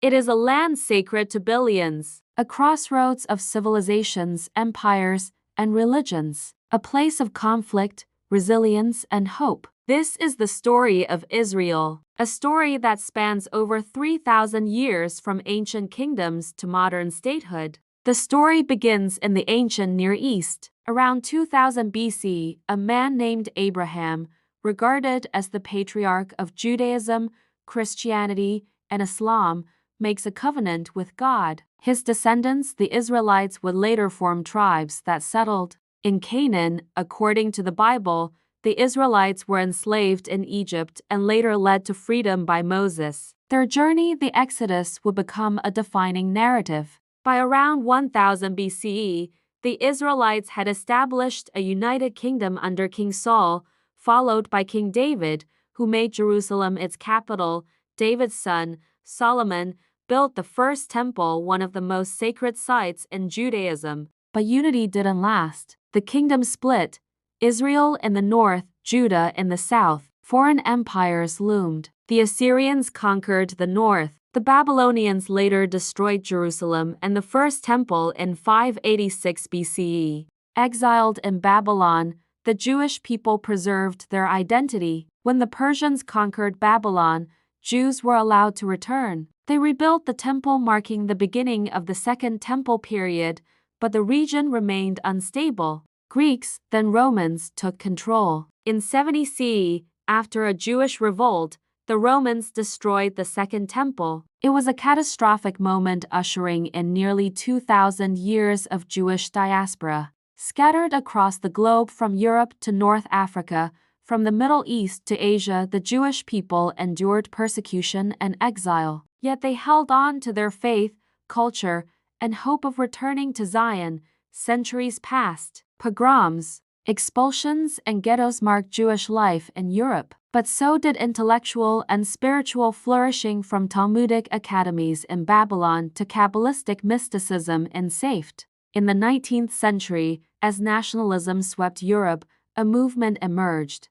It is a land sacred to billions, a crossroads of civilizations, empires, and religions, a place of conflict, resilience, and hope. This is the story of Israel, a story that spans over 3,000 years from ancient kingdoms to modern statehood. The story begins in the ancient Near East. Around 2000 BC, a man named Abraham, regarded as the patriarch of Judaism, Christianity, and Islam, makes a covenant with God. His descendants, the Israelites, would later form tribes that settled in Canaan. According to the Bible, the Israelites were enslaved in Egypt and later led to freedom by Moses. Their journey, the Exodus, would become a defining narrative. By around 1000 BCE, the Israelites had established a united kingdom under King Saul, followed by King David, who made Jerusalem its capital. David's son, Solomon, built the first temple, one of the most sacred sites in Judaism. But unity didn't last. The kingdom split, Israel in the north, Judah in the south. Foreign empires loomed. The Assyrians conquered the north. The Babylonians later destroyed Jerusalem and the first temple in 586 BCE. Exiled in Babylon, the Jewish people preserved their identity. When the Persians conquered Babylon, Jews were allowed to return. They rebuilt the temple, marking the beginning of the Second Temple period, but the region remained unstable. Greeks, then Romans, took control. In 70 CE, after a Jewish revolt, the Romans destroyed the Second Temple. It was a catastrophic moment, ushering in nearly 2,000 years of Jewish diaspora. Scattered across the globe from Europe to North Africa, from the Middle East to Asia, the Jewish people endured persecution and exile. Yet they held on to their faith, culture, and hope of returning to Zion. Centuries passed. Pogroms, expulsions, and ghettos marked Jewish life in Europe. But so did intellectual and spiritual flourishing, from Talmudic academies in Babylon to Kabbalistic mysticism in Safed. In the 19th century, as nationalism swept Europe, a movement emerged.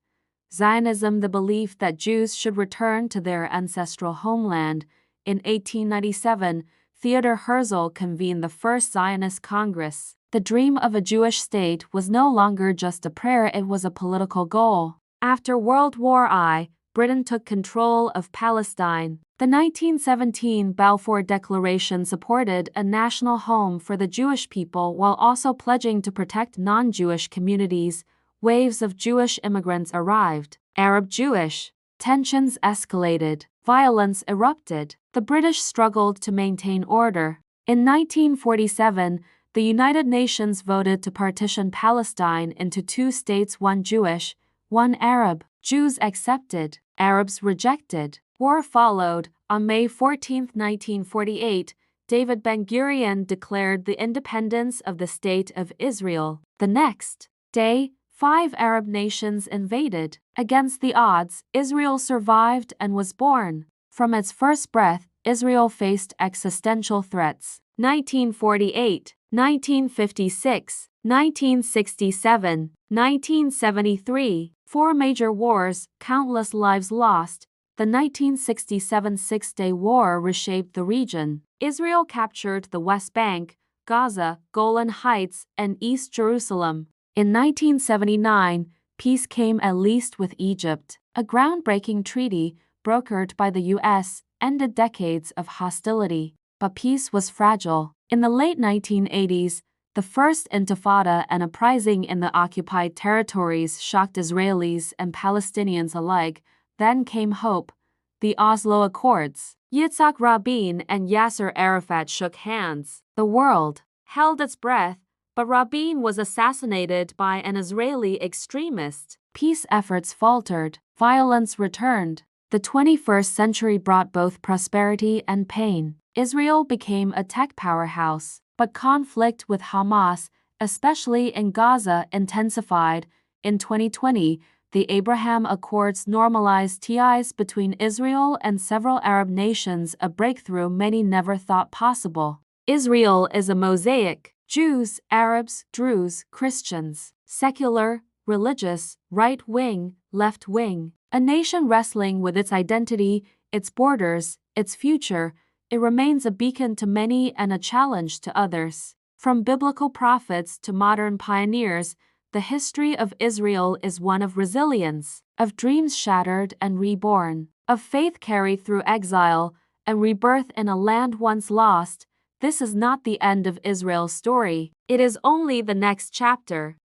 Zionism, the belief that Jews should return to their ancestral homeland. In 1897, Theodor Herzl convened the First Zionist Congress. The dream of a Jewish state was no longer just a prayer, it was a political goal. After World War I, Britain took control of Palestine. The 1917 Balfour Declaration supported a national home for the Jewish people while also pledging to protect non-Jewish communities. Waves of Jewish immigrants arrived. Arab-Jewish tensions escalated. Violence erupted. The British struggled to maintain order. In 1947, the United Nations voted to partition Palestine into two states, one Jewish, one Arab. Jews accepted, Arabs rejected. War followed. On May 14, 1948, David Ben-Gurion declared the independence of the State of Israel. The next day, 5 Arab nations invaded. Against the odds, Israel survived and was born. From its first breath, Israel faced existential threats. 1948, 1956, 1967, 1973, 4 major wars, countless lives lost. The 1967 Six-Day War reshaped the region. Israel captured the West Bank, Gaza, Golan Heights, and East Jerusalem. In 1979, peace came, at least with Egypt. A groundbreaking treaty, brokered by the U.S., ended decades of hostility. But peace was fragile. In the late 1980s, the First Intifada, an uprising in the occupied territories, shocked Israelis and Palestinians alike. Then came hope. The Oslo Accords. Yitzhak Rabin and Yasser Arafat shook hands. The world held its breath, but Rabin was assassinated by an Israeli extremist. Peace efforts faltered. Violence returned. The 21st century brought both prosperity and pain. Israel became a tech powerhouse, but conflict with Hamas, especially in Gaza, intensified. In 2020, the Abraham Accords normalized ties between Israel and several Arab nations, a breakthrough many never thought possible. Israel is a mosaic. Jews, Arabs, Druze, Christians, secular, religious, right-wing, left-wing. A nation wrestling with its identity, its borders, its future. it remains a beacon to many and a challenge to others. From biblical prophets to modern pioneers, the history of Israel is one of resilience, of dreams shattered and reborn, of faith carried through exile and rebirth in a land once lost. This is not the end of Israel's story. It is only the next chapter.